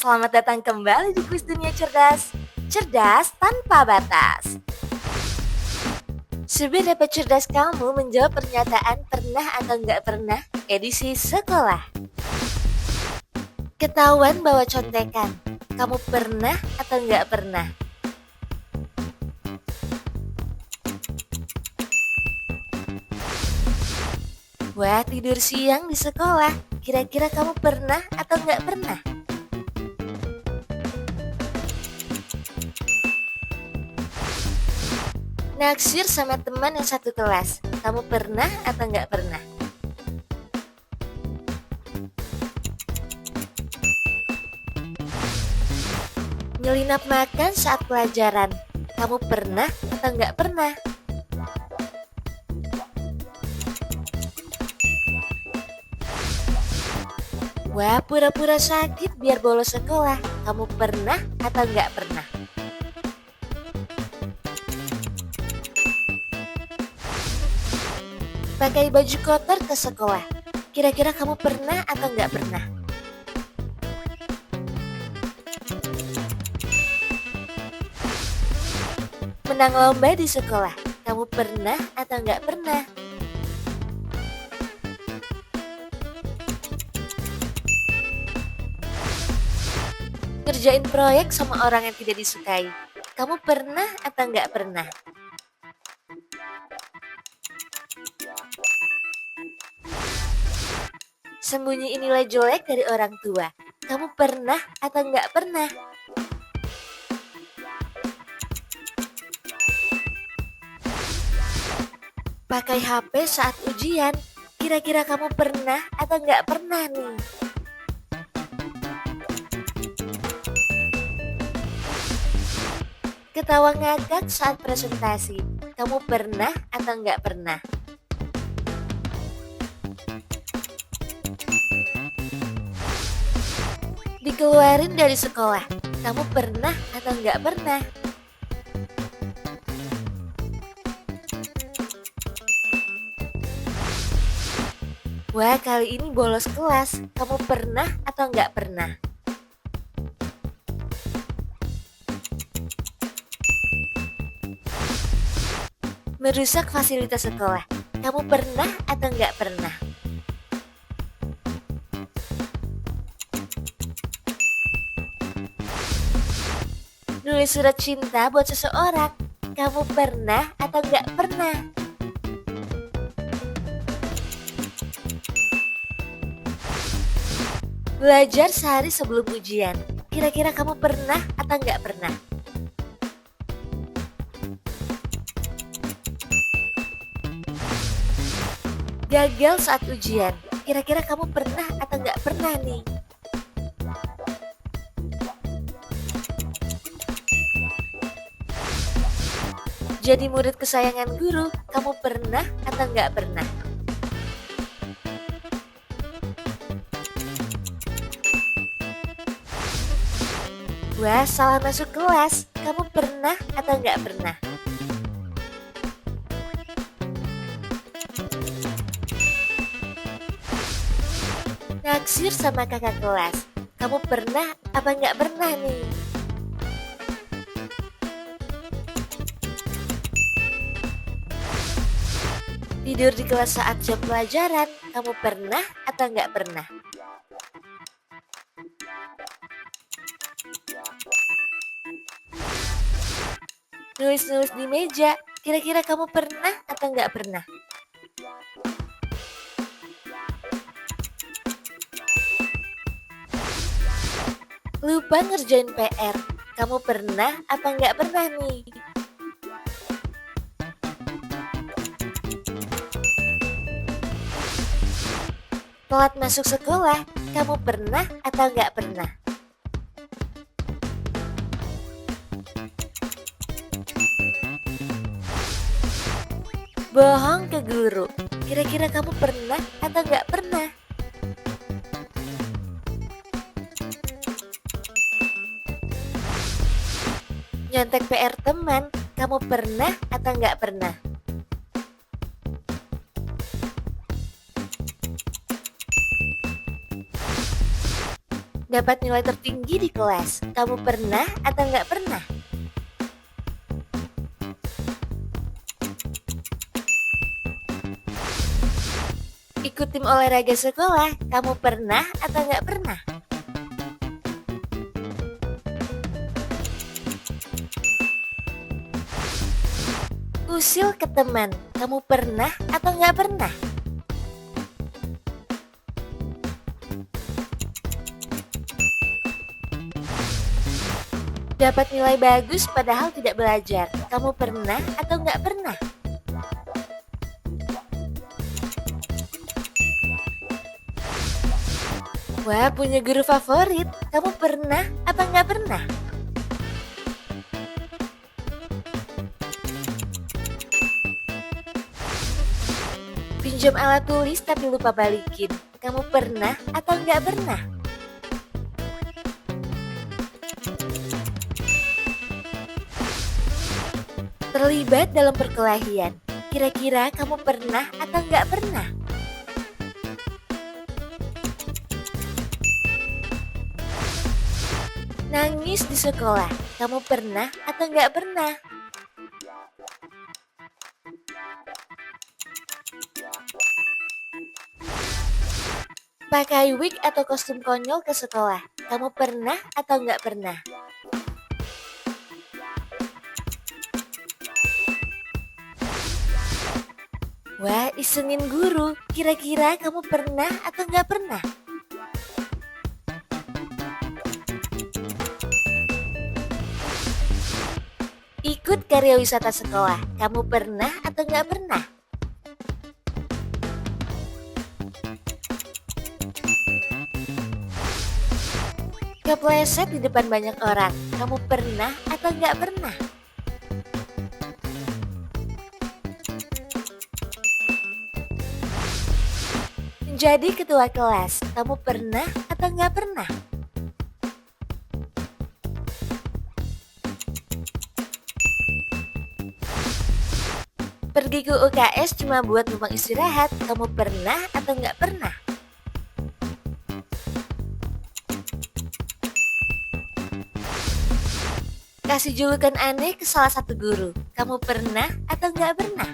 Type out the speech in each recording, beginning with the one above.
selamat datang kembali di Kuis Dunia Cerdas. Cerdas tanpa batas. Seberapa cerdas kamu menjawab pernyataan pernah atau nggak pernah edisi sekolah? Ketahuan bawa contekan, kamu pernah atau nggak pernah? Wah, tidur siang di sekolah, kira-kira kamu pernah atau nggak pernah? Naksir sama teman yang satu kelas, kamu pernah atau nggak pernah? Nyelinap makan saat pelajaran, kamu pernah atau nggak pernah? Wah, pura-pura sakit biar bolos sekolah, kamu pernah atau nggak pernah? Pakai baju kotor ke sekolah, kira-kira kamu pernah atau nggak pernah? Menang lomba di sekolah, kamu pernah atau nggak pernah? Ngerjain proyek sama orang yang tidak disukai, kamu pernah atau nggak pernah? Sembunyiin nilai jelek dari orang tua, kamu pernah atau nggak pernah? Pakai HP saat ujian, kira-kira kamu pernah atau nggak pernah nih? Ketawa ngakak saat presentasi, kamu pernah atau nggak pernah? Dikeluarin dari sekolah, kamu pernah atau nggak pernah? Wah, kali ini bolos kelas, kamu pernah atau nggak pernah? Merusak fasilitas sekolah, kamu pernah atau nggak pernah? Nulis surat cinta buat seseorang, kamu pernah atau nggak pernah? Belajar sehari sebelum ujian, kira-kira kamu pernah atau nggak pernah? Gagal saat ujian, kira-kira kamu pernah atau nggak pernah nih? Jadi murid kesayangan guru, kamu pernah atau nggak pernah? Wah, salah masuk kelas, kamu pernah atau nggak pernah? Naksir sama kakak kelas, kamu pernah apa nggak pernah nih? Tidur di kelas saat jam pelajaran, kamu pernah atau nggak pernah? Nulis-nulis di meja, kira-kira kamu pernah atau nggak pernah? Lupa ngerjain PR, kamu pernah apa nggak pernah nih? Telat masuk sekolah, kamu pernah atau nggak pernah? Bohong ke guru, kira-kira kamu pernah atau nggak pernah? Nyontek PR teman, kamu pernah atau nggak pernah? Dapat nilai tertinggi di kelas. Kamu pernah atau nggak pernah? Ikut tim olahraga sekolah. Kamu pernah atau nggak pernah? Usil ke teman. Kamu pernah atau nggak pernah? Dapat nilai bagus padahal tidak belajar. Kamu pernah atau nggak pernah? Wah, punya guru favorit. Kamu pernah apa nggak pernah? Pinjam alat tulis tapi lupa balikin. Kamu pernah atau nggak pernah? Terlibat dalam perkelahian. Kira-kira kamu pernah atau nggak pernah? Nangis di sekolah. Kamu pernah atau nggak pernah? Pakai wig atau kostum konyol ke sekolah. Kamu pernah atau nggak pernah? Wah, isengin guru. Kira-kira kamu pernah atau nggak pernah? Ikut karya wisata sekolah. Kamu pernah atau nggak pernah? Kepleset di depan banyak orang. Kamu pernah atau nggak pernah? Menjadi ketua kelas. Kamu pernah atau nggak pernah? Pergi ke UKS cuma buat numpang istirahat. Kamu pernah atau nggak pernah? Kasih julukan aneh ke salah satu guru. Kamu pernah atau nggak pernah?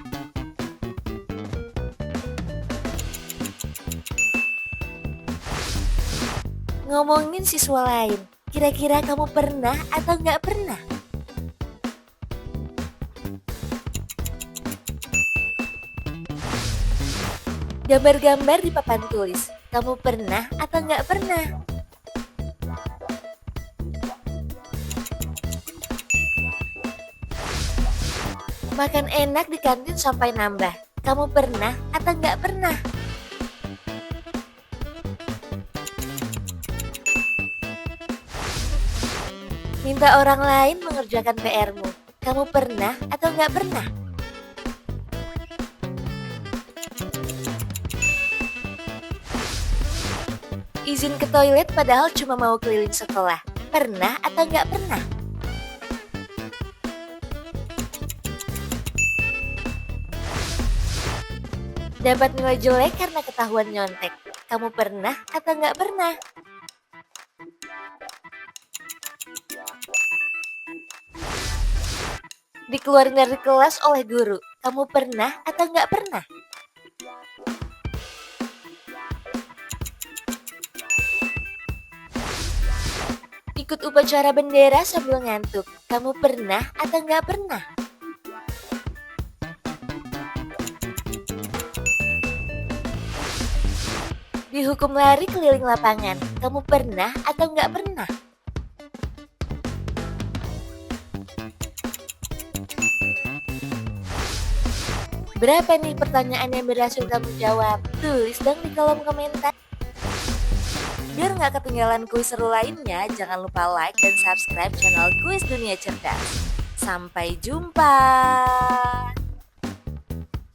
Ngomongin siswa lain. Kira-kira kamu pernah atau nggak pernah? Gambar-gambar di papan tulis. Kamu pernah atau nggak pernah? Makan enak di kantin sampai nambah. Kamu pernah atau nggak pernah? Minta orang lain mengerjakan PR-mu. Kamu pernah atau nggak pernah? Izin ke toilet padahal cuma mau keliling sekolah. Pernah atau nggak pernah? Dapat nilai jelek karena ketahuan nyontek. Kamu pernah atau nggak pernah? Dikeluarin dari kelas oleh guru. Kamu pernah atau nggak pernah? Ikut upacara bendera sambil ngantuk. Kamu pernah atau nggak pernah? Dihukum lari keliling lapangan. Kamu pernah atau nggak pernah? Berapa nih pertanyaan yang berhasil kamu jawab? Tulis dong di kolom komentar. Biar nggak ketinggalan kuis seru lainnya, jangan lupa like dan subscribe channel Kuis Dunia Cerdas. Sampai jumpa!